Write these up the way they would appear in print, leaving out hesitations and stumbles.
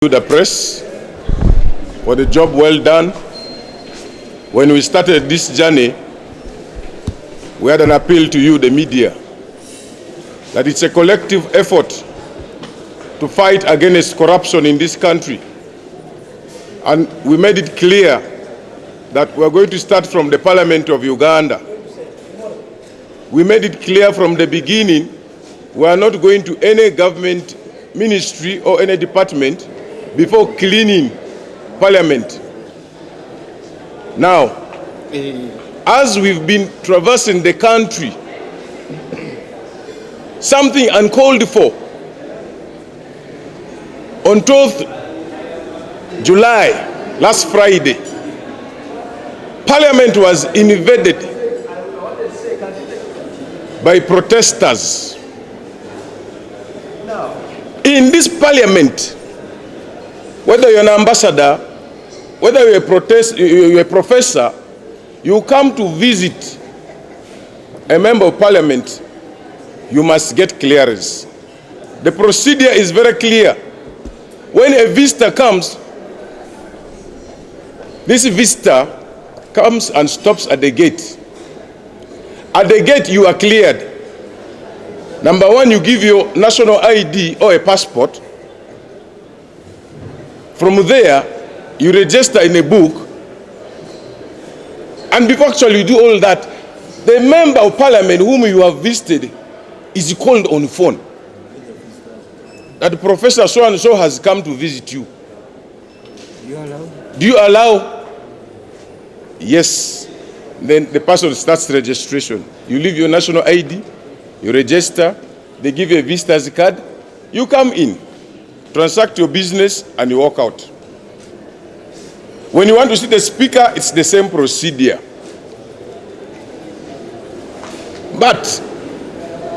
The press for the job well done. When we started this journey, we had an appeal to you, the media, that it's a collective effort to fight against corruption in this country. And we made it clear that we're going to start from the Parliament of Uganda. We made it clear from the beginning, we are not going to any government ministry or any department before cleaning Parliament. Now, as we've been traversing the country, something uncalled for, on 12th July, last Friday, Parliament was invaded by protesters. In this Parliament, whether you're an ambassador, whether you're a professor, you come to visit a member of Parliament, you must get clearance. The procedure is very clear. When a visitor comes, this visitor comes and stops at the gate. At the gate, you are cleared. Number one, you give your national ID or a passport. From there, you register in a book, and before actually you do all that, the member of Parliament whom you have visited is called on phone. That Professor so-and-so has come to visit you. Do you allow? Do you allow? Yes. Then the person starts registration. You leave your national ID, you register, they give you a visitor's card, you come in, transact your business, and you walk out. When you want to see the speaker, it's the same procedure. But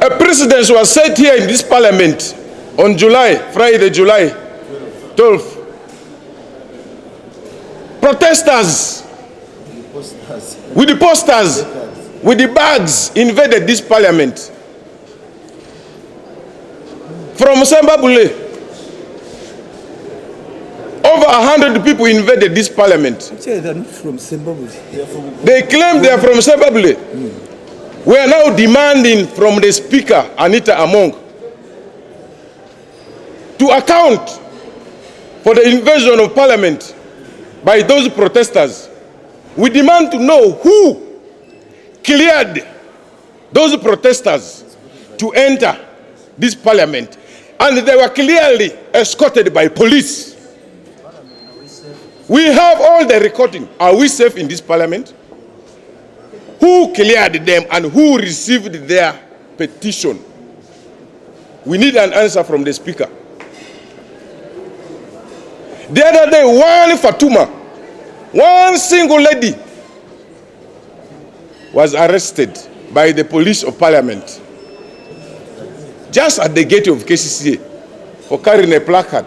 a precedent was set here in this Parliament on Friday, July 12th. Protesters with the posters, with the bags, invaded this Parliament. From Sembabule, over 100 people invaded this Parliament. They are not from Zimbabwe. They claim they are from Zimbabwe. We are now demanding from the Speaker, Anita Among, to account for the invasion of Parliament by those protesters. We demand to know who cleared those protesters to enter this Parliament. And they were clearly escorted by police. We have all the recording. Are we safe in this Parliament? Who cleared them and who received their petition? We need an answer from the Speaker. The other day, one Fatuma, one single lady, was arrested by the police of Parliament just at the gate of KCCA for carrying a placard.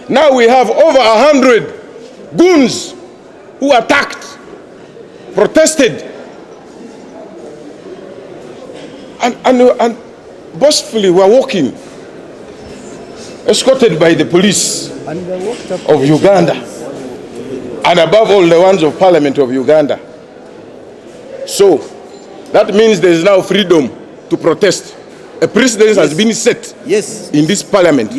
Now we have over 100 goons who attacked, protested, and boastfully were walking, escorted by the police of Uganda, and above all the ones of Parliament of Uganda. So that means there is now freedom to protest. A precedent has been set in this Parliament.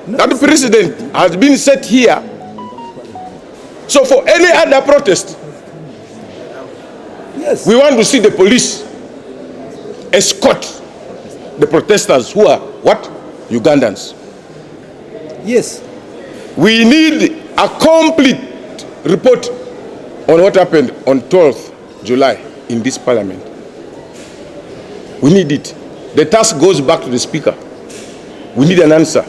That precedent has been set here. So for any other protest, we want to see the police escort the protesters who are what? Ugandans. Yes. We need a complete report on what happened on 12th July in this Parliament. We need it. The task goes back to the Speaker. We need an answer.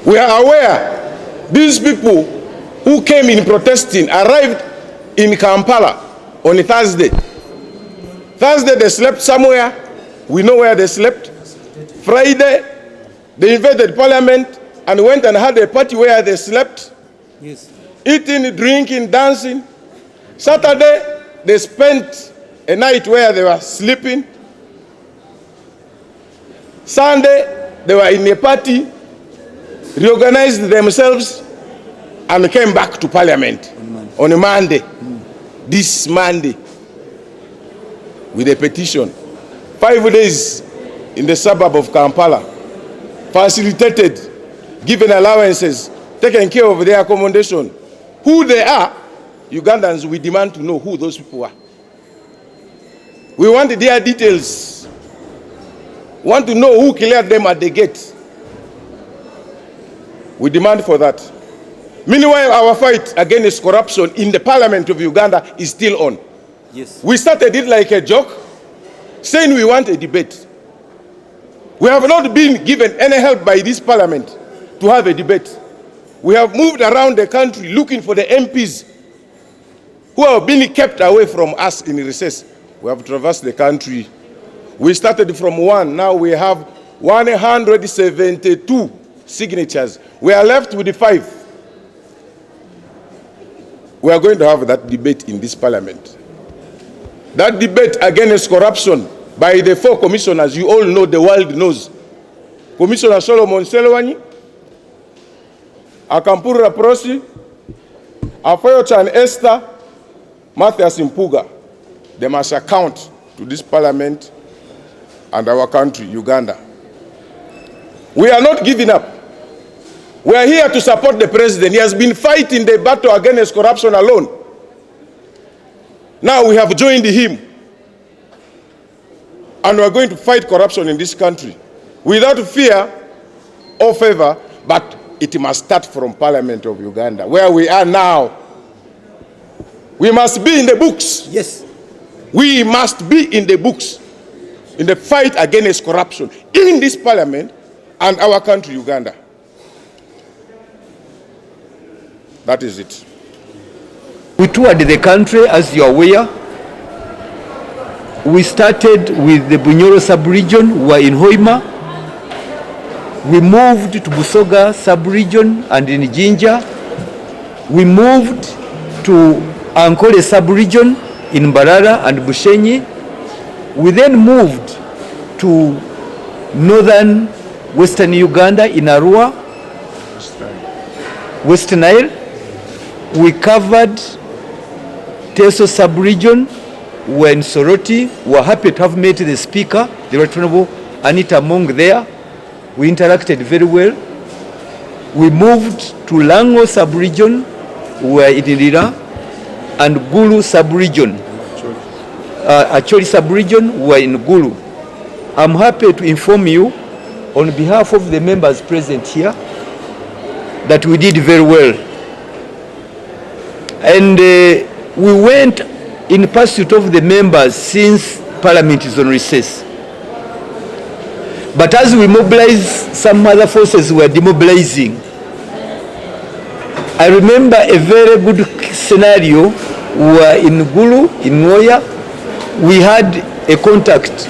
We are aware these people who came in protesting arrived in Kampala on a Thursday. Thursday they slept somewhere. We know where they slept. Friday they invaded Parliament and went and had a party where they slept. Yes. Eating, drinking, dancing. Saturday they spent a night where they were sleeping. Sunday they were in a party, reorganized themselves, and came back to Parliament on a Monday, this Monday, with a petition. 5 days in the suburb of Kampala, facilitated, given allowances, taken care of their accommodation. Who they are, Ugandans, we demand to know who those people are. We want their details. We want to know who cleared them at the gate. We demand for that. Meanwhile, our fight against corruption in the Parliament of Uganda is still on. Yes. We started it like a joke, saying we want a debate. We have not been given any help by this Parliament to have a debate. We have moved around the country looking for the MPs who have been kept away from us in recess. We have traversed the country. We started from 1, now we have 172 signatures. We are left with 5. We are going to have that debate in this Parliament. That debate against corruption by the 4 commissioners, you all know, the world knows. Commissioner Solomon Selwani, Akampurira Prosi, Afoyo-chan Esther, Mathias Mpuga. They must account to this Parliament and our country, Uganda. We are not giving up. We are here to support the president. He has been fighting the battle against corruption alone. Now we have joined him. And we are going to fight corruption in this country without fear or favor, but it must start from Parliament of Uganda, where we are now. We must be in the books. Yes. We must be in the books in the fight against corruption in this Parliament and our country, Uganda. That is it. We toured the country, as you are aware. We started with the Bunyoro sub-region. We were in Hoima. We moved to Busoga sub-region and in Jinja. We moved to Ankole sub-region in Mbarara and Bushenyi. We then moved to northern western Uganda in Arua, West Nile. We covered Teso sub-region. We were in Soroti. We were happy to have met the Speaker, the Right Honorable Anita Among there. We interacted very well. We moved to Lango sub-region. We were in Lira, and Gulu sub-region. Acholi sub-region, we were in Gulu. I'm happy to inform you, on behalf of the members present here, that we did very well. And we went in pursuit of the members since Parliament is on recess. But as we mobilize some other forces, we are demobilizing. I remember a very good scenario. We were in Gulu, in Noya. We had a contact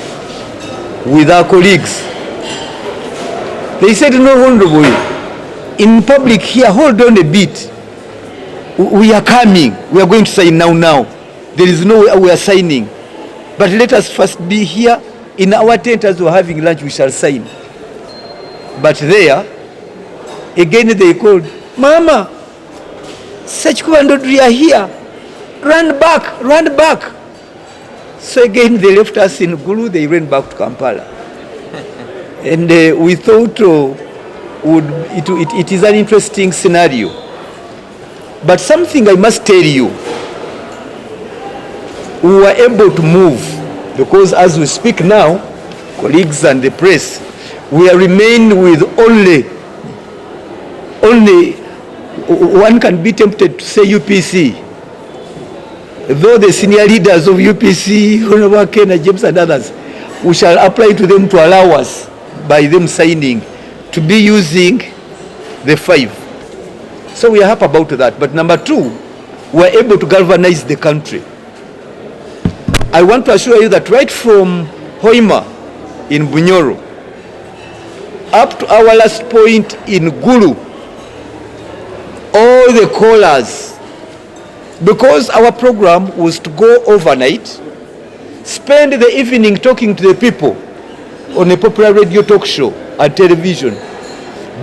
with our colleagues. They said, no, Honorable, in public here, hold on a bit. We are coming. We are going to sign now. There is no way we are signing. But let us first be here. In our tent as we are having lunch, we shall sign. But there, again they called, Mama, Sachkuba and Dodri are here. Run back, run back. So again they left us in Gulu, they ran back to Kampala. And we thought it is an interesting scenario. But something I must tell you, we were able to move, because as we speak now, colleagues and the press, we are remain with only one can be tempted to say UPC. Though the senior leaders of UPC, Honorable Ken, James and others, we shall apply to them to allow us, by them signing, to be using the 5. So we are happy about that. But number 2, we are able to galvanize the country. I want to assure you that right from Hoima in Bunyoro up to our last point in Gulu, all the callers, because our program was to go overnight, spend the evening talking to the people on a popular radio talk show, and television.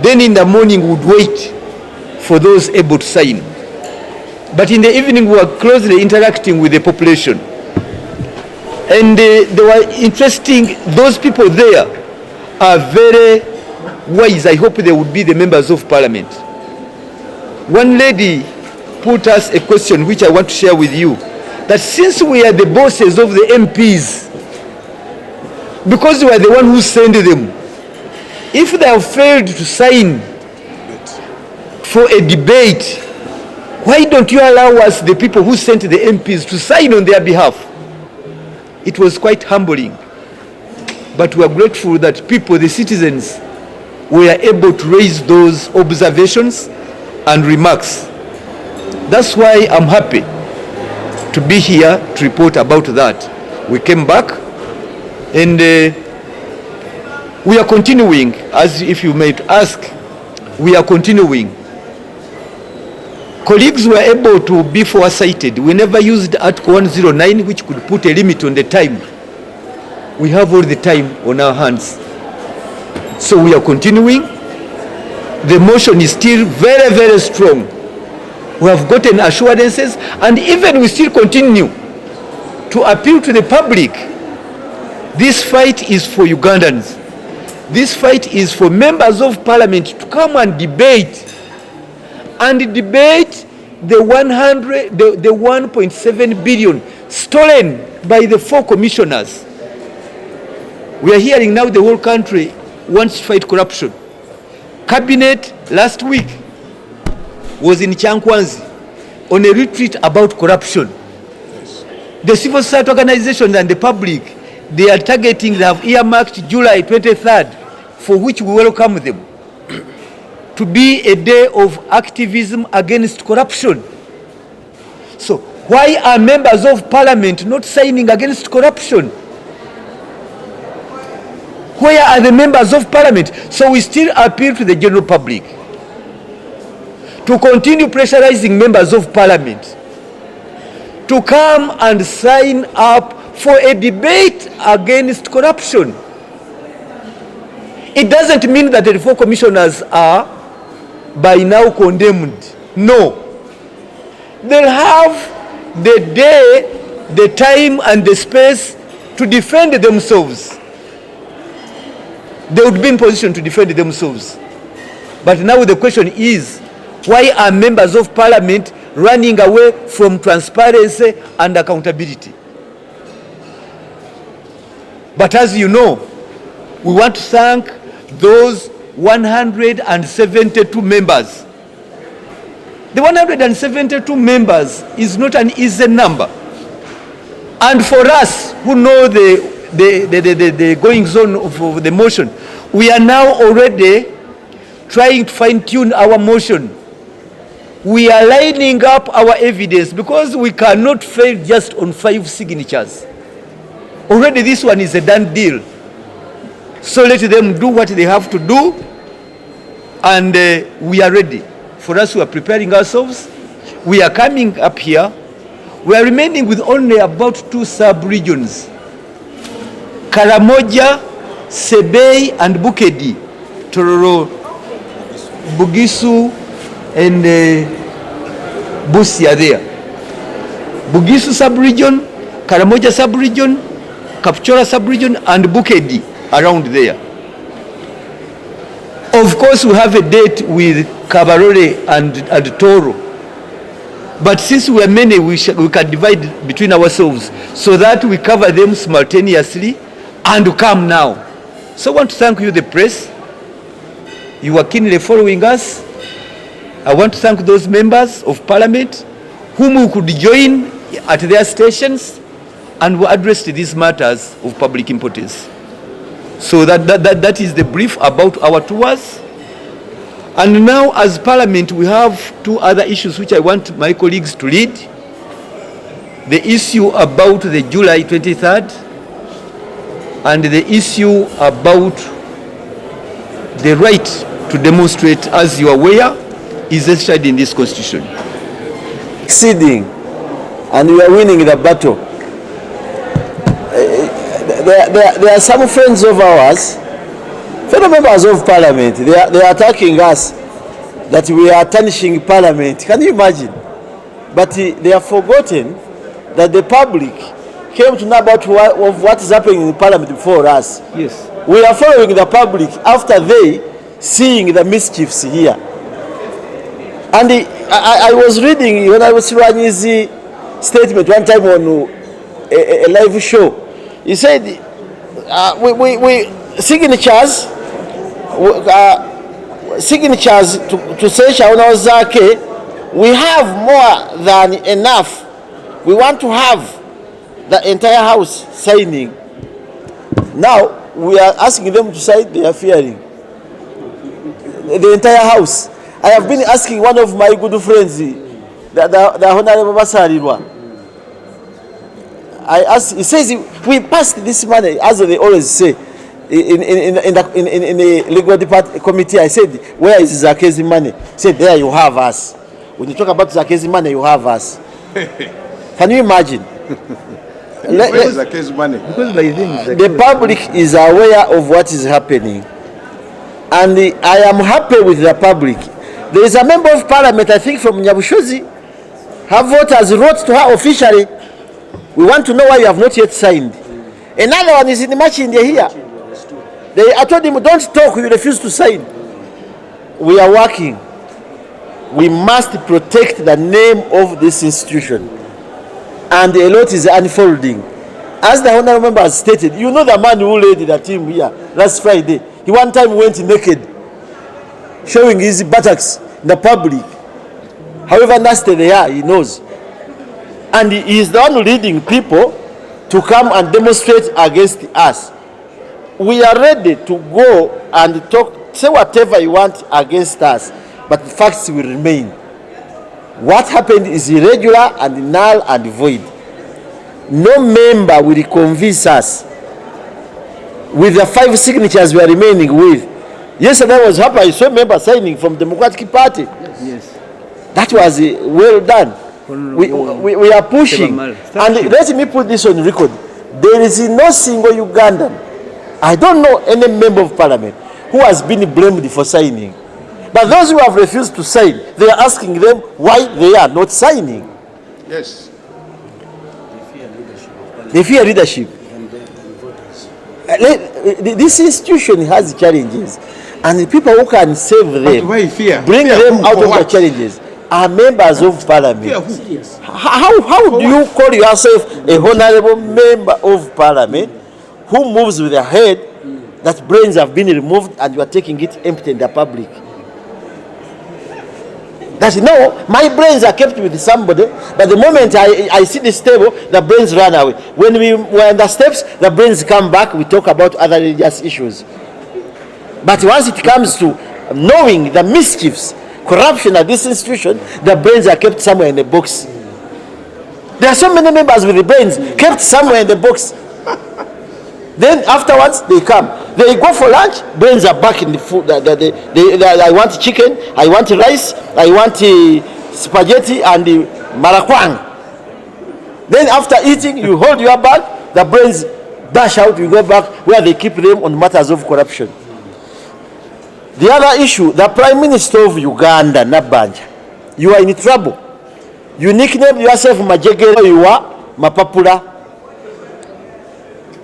Then in the morning would wait for those able to sign. But in the evening we were closely interacting with the population. And they were interesting, those people there are very wise. I hope they would be the members of parliament. One lady put us a question which I want to share with you, that since we are the bosses of the MPs, because we are the one who sent them, if they have failed to sign for a debate, why don't you allow us, the people who sent the MPs, to sign on their behalf? It was quite humbling. But we are grateful that people, the citizens, were able to raise those observations and remarks. That's why I'm happy to be here to report about that. We came back and we are continuing, as if you might ask, we are continuing. Colleagues were able to be foresighted. We never used Article 109, which could put a limit on the time. We have all the time on our hands. So we are continuing. The motion is still very, very strong. We have gotten assurances, and even we still continue to appeal to the public. This fight is for Ugandans. This fight is for members of parliament to come and debate the 1.7 billion stolen by the 4 commissioners. We are hearing now the whole country wants to fight corruption. Cabinet last week was in Chankwanzi on a retreat about corruption. The civil society organizations and the public, they are targeting, they have earmarked July 23rd, for which we welcome them, to be a day of activism against corruption. So why are members of parliament not signing against corruption? Where are the members of parliament? So we still appeal to the general public to continue pressurizing members of parliament to come and sign up for a debate against corruption. It doesn't mean that the 4 commissioners are by now condemned. No. They'll have the day, the time, and the space to defend themselves. They would be in position to defend themselves. But now the question is, why are members of parliament running away from transparency and accountability? But as you know, we want to thank those 172 members. The 172 members is not an easy number. And for us who know the goings on of the motion, we are now already trying to fine-tune our motion. We are lining up our evidence because we cannot fail just on 5 signatures. Already this one is a done deal. So let them do what they have to do, and we are ready. For us, we are preparing ourselves. We are coming up here. We are remaining with only about 2 sub-regions: Karamoja, Sebei, and Bukedi. Tororo, Bugisu, and Busia there. Bugisu sub-region, Karamoja sub-region, Kapchora sub-region, and Bukedi around there. Of course, we have a date with Kabarore and Toro. But since we are many, we can divide between ourselves so that we cover them simultaneously and come now. So I want to thank you, the press. You are keenly following us. I want to thank those members of parliament whom we could join at their stations and we addressed these matters of public importance. So that is the brief about our tours. And now as parliament we have 2 other issues which I want my colleagues to lead. The issue about the July 23rd and the issue about the right to demonstrate, as you are aware, is enshrined in this constitution. Succeeding, and we are winning the battle. There are some friends of ours, fellow honourable members of parliament, they are attacking us that we are tarnishing parliament. Can you imagine? But they have forgotten that the public came to know about what is happening in parliament before us. Yes. We are following the public after they seeing the mischiefs here. And I was reading when I was running his statement one time on a live show. He said, we signatures to say Shauna Zake, we have more than enough. We want to have the entire house signing. Now we are asking them to sign, they are fearing the entire house. I have been asking one of my good friends, the Honorable Basarirwa. I asked, he says, we passed this money, as they always say, in the legal department committee. I said, where is Zake's money? He said, there you have us. When you talk about Zake's money, you have us. Can you imagine? Where is Zake's money? The public is aware of what is happening. And I am happy with the public. There is a member of parliament, I think from Nyabushozi, her voters wrote to her officially, we want to know why you have not yet signed. Another one is in the match India here. I told him, don't talk, you refuse to sign. We are working. We must protect the name of this institution. And a lot is unfolding. As the honorable member has stated, you know the man who led the team here last Friday. He one time went naked, showing his buttocks in the public. However nasty they are, he knows. And he is the one leading people to come and demonstrate against us. We are ready to go and talk, say whatever you want against us, but the facts will remain. What happened is irregular and null and void. No member will convince us with the 5 signatures we are remaining with. Yesterday I was happy, I saw a member signing from Democratic Party. Yes. That was well done. We are pushing. And let me put this on record. There is no single Ugandan, I don't know any member of parliament who has been blamed for signing. But those who have refused to sign, they are asking them why they are not signing. Yes. They fear leadership. This institution has challenges, and the people who can save them, why fear? Bring Fear them who, out for of the what? challenges, are members of parliament. Fear who? How do you call yourself a honorable member of parliament who moves with a head that brains have been removed and you are taking it empty in the public? That no, my brains are kept with somebody, but the moment I see this table, the brains run away. When we were on the steps, the brains come back, we talk about other religious issues. But once it comes to knowing the mischiefs, corruption at this institution, the brains are kept somewhere in the box. There are so many members with the brains kept somewhere in the box. Then afterwards, they come. They go for lunch, brains are back in the food. I want chicken, I want rice, I want spaghetti and marakwang. Then after eating, you hold your bag, the brains dash out, you go back where they keep them on matters of corruption. The other issue, the Prime Minister of Uganda, Nabanja, you are in trouble. You nickname yourself Majegere, you are Mapapula.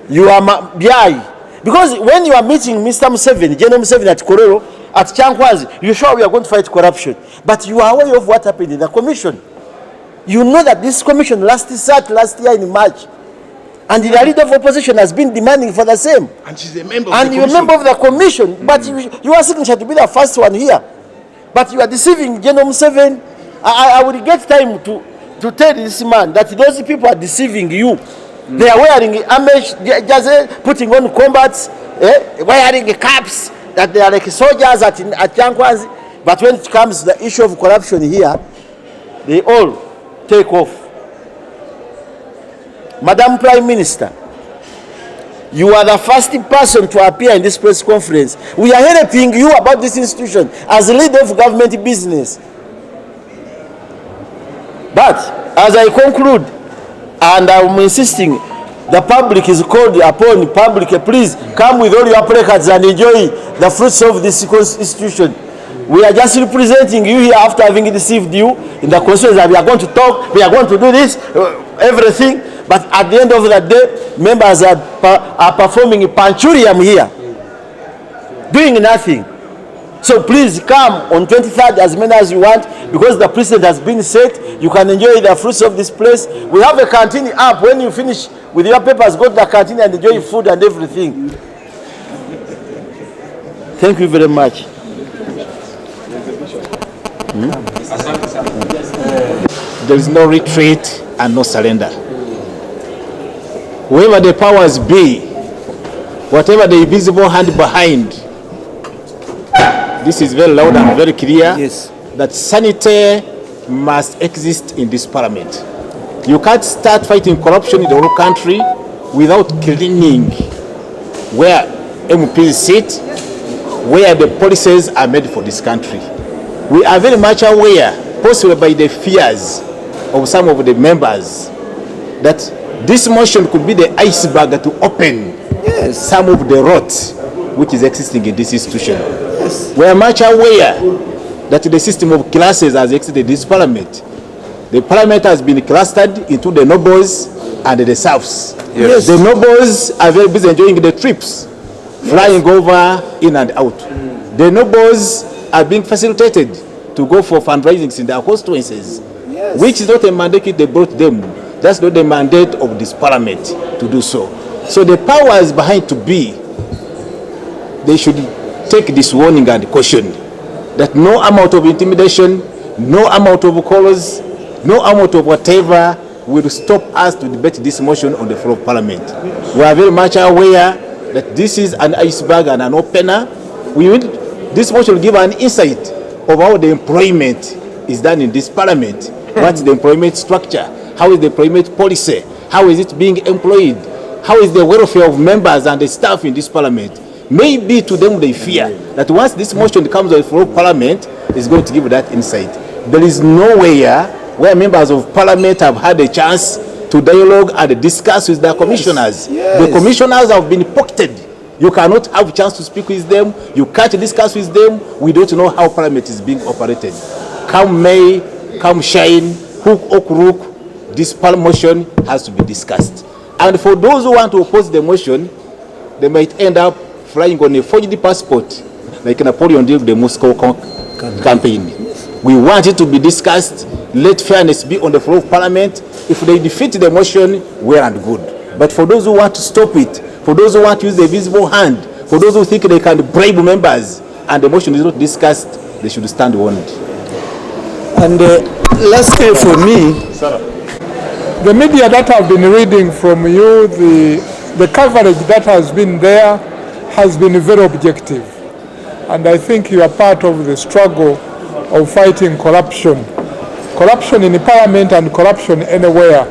You are Biai. Because when you are meeting Mr. Museveni, General Museveni at Kororo, at Chankwazi, you're sure we are going to fight corruption. But you are aware of what happened in the commission. You know that this commission last year in March. And the leader of opposition has been demanding for the same. And she's a member of and the you're a commission. member of the commission. But you are signature to be the first one here. But you are deceiving General Museveni. I will get time to tell this man that those people are deceiving you. They are wearing Amish, just putting on combats, wearing caps, that they are like soldiers at Chankwazi. But when it comes to the issue of corruption here, they all take off. Madam Prime Minister, you are the first person to appear in this press conference. We are helping you about this institution as a leader of government business. But as I conclude, and I'm insisting, the public is called upon, public, please come with all your placards and enjoy the fruits of this institution. We are just representing you here after having received you in the constituency that we are going to talk, we are going to do this, everything. But at the end of the day, members are performing panchurium here, doing nothing. So please come on 23rd, as many as you want, because the precedent has been set. You can enjoy the fruits of this place. We have a canteen up. When you finish with your papers, go to the canteen and enjoy food and everything. Thank you very much. There is no retreat and no surrender. Whoever the powers be, whatever the invisible hand behind, this is very loud and very clear, Yes. that sanity must exist in this parliament. You can't start fighting corruption in the whole country without cleaning where MPs sit, where the policies are made for this country. We are very much aware, possibly by the fears of some of the members, that this motion could be the iceberg to open some of the rot which is existing in this institution. We are much aware that the system of classes has existed in this parliament. The parliament has been clustered into the nobles and the serfs. Yes. The nobles are very busy enjoying the trips, flying over, in and out. The nobles are being facilitated to go for fundraisings in their constituencies, which is not a mandate they brought them. That's not the mandate of this parliament to do so. So the powers behind to be, they should take this warning and caution that no amount of intimidation, no amount of callers, no amount of whatever will stop us to debate this motion on the floor of parliament. We are very much aware that this is an iceberg and an opener. This motion will give an insight of how the employment is done in this parliament. What's the employment structure? How is the employment policy? How is it being employed? How is the welfare of members and the staff in this parliament? Maybe to them they fear that once this motion comes on the floor of parliament, it's going to give that insight. There is nowhere where members of parliament have had a chance to dialogue and discuss with their commissioners. The commissioners have been pocketed. You cannot have a chance to speak with them. You can't discuss with them. We don't know how parliament is being operated. Come May, come shine, hook or crook, this motion has to be discussed. And for those who want to oppose the motion, they might end up flying on a forged passport, like Napoleon did with the Moscow campaign. We want it to be discussed. Let fairness be on the floor of parliament. If they defeat the motion, well and good. But for those who want to stop it, for those who want to use the visible hand, for those who think they can bribe members, and the motion is not discussed, they should stand warned. And lastly for me, the media that I've been reading from you, the coverage that has been there has been very objective. And I think you are part of the struggle of fighting corruption. Corruption in the parliament and corruption anywhere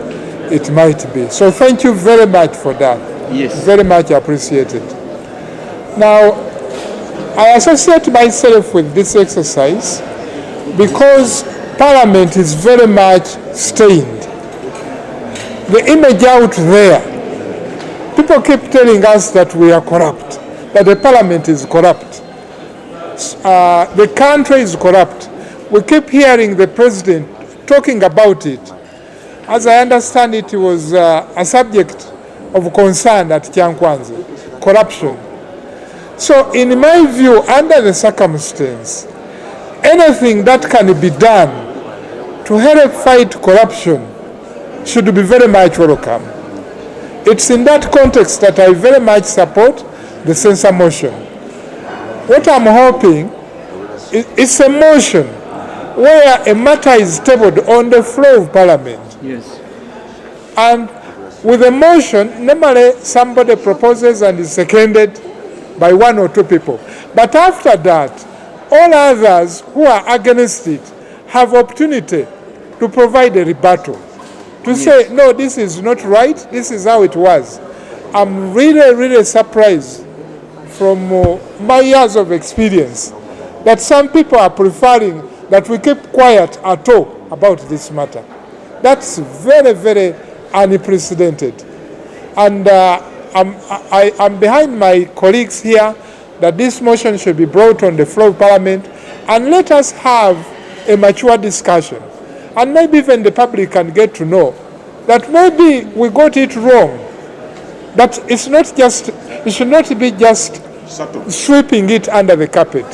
it might be. So thank you very much for that. Yes. Very much appreciated. Now, I associate myself with this exercise because Parliament is very much stained. The image out there, people keep telling us that we are corrupt, that the Parliament is corrupt. The country is corrupt. We keep hearing the President talking about it. As I understand it, was a subject of concern at Kyankwanzi, corruption. So in my view, under the circumstance, anything that can be done to help fight corruption should be very much welcome. It's in that context that I very much support the censure motion. What I'm hoping is it's a motion where a matter is tabled on the floor of Parliament. Yes. And with a motion, normally somebody proposes and is seconded by one or two people. But after that, all others who are against it have opportunity to provide a rebuttal, to say, no, this is not right, this is how it was. I'm really, really surprised from my years of experience that some people are preferring that we keep quiet at all about this matter. That's very, very unprecedented. And I'm behind my colleagues here that this motion should be brought on the floor of Parliament, and let us have a mature discussion. And maybe even the public can get to know that maybe we got it wrong. That it's not just, it should not be just sweeping it under the carpet.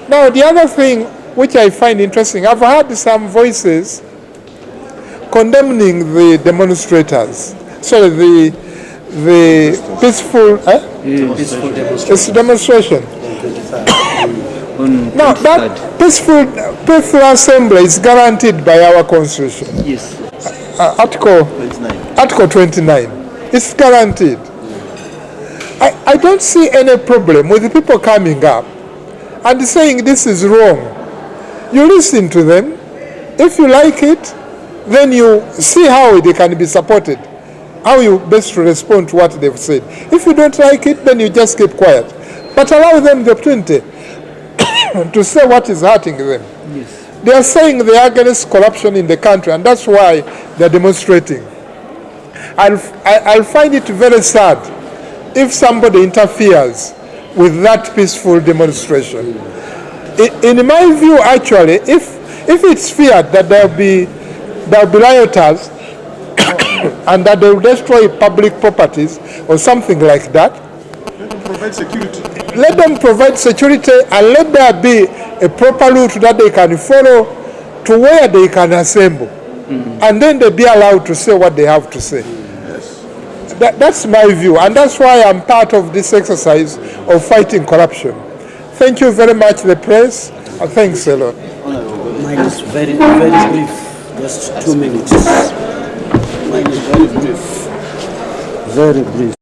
Now, the other thing which I find interesting, I've heard some voices condemning the demonstrators. Sorry, the peaceful, demonstration. Now, that peaceful assembly is guaranteed by our constitution. Yes. Article 29. It's guaranteed. I don't see any problem with the people coming up and saying this is wrong. You listen to them. If you like it, then you see how they can be supported, how you best respond to what they've said. If you don't like it, then you just keep quiet. But allow them the opportunity to say what is hurting them. Yes. They are saying they are against corruption in the country, and that's why they're demonstrating. I'll find it very sad if somebody interferes with that peaceful demonstration. In my view, actually, if it's feared that there'll be rioters and that they will destroy public properties or something like that, Let them provide security. Let them provide security, and let there be a proper route that they can follow to where they can assemble. And then they be allowed to say what they have to say. That's my view, and that's why I'm part of this exercise of fighting corruption. Thank you very much, the press, and thanks a lot. Mine is very brief, just 2 minutes. Mine is very brief. Very brief.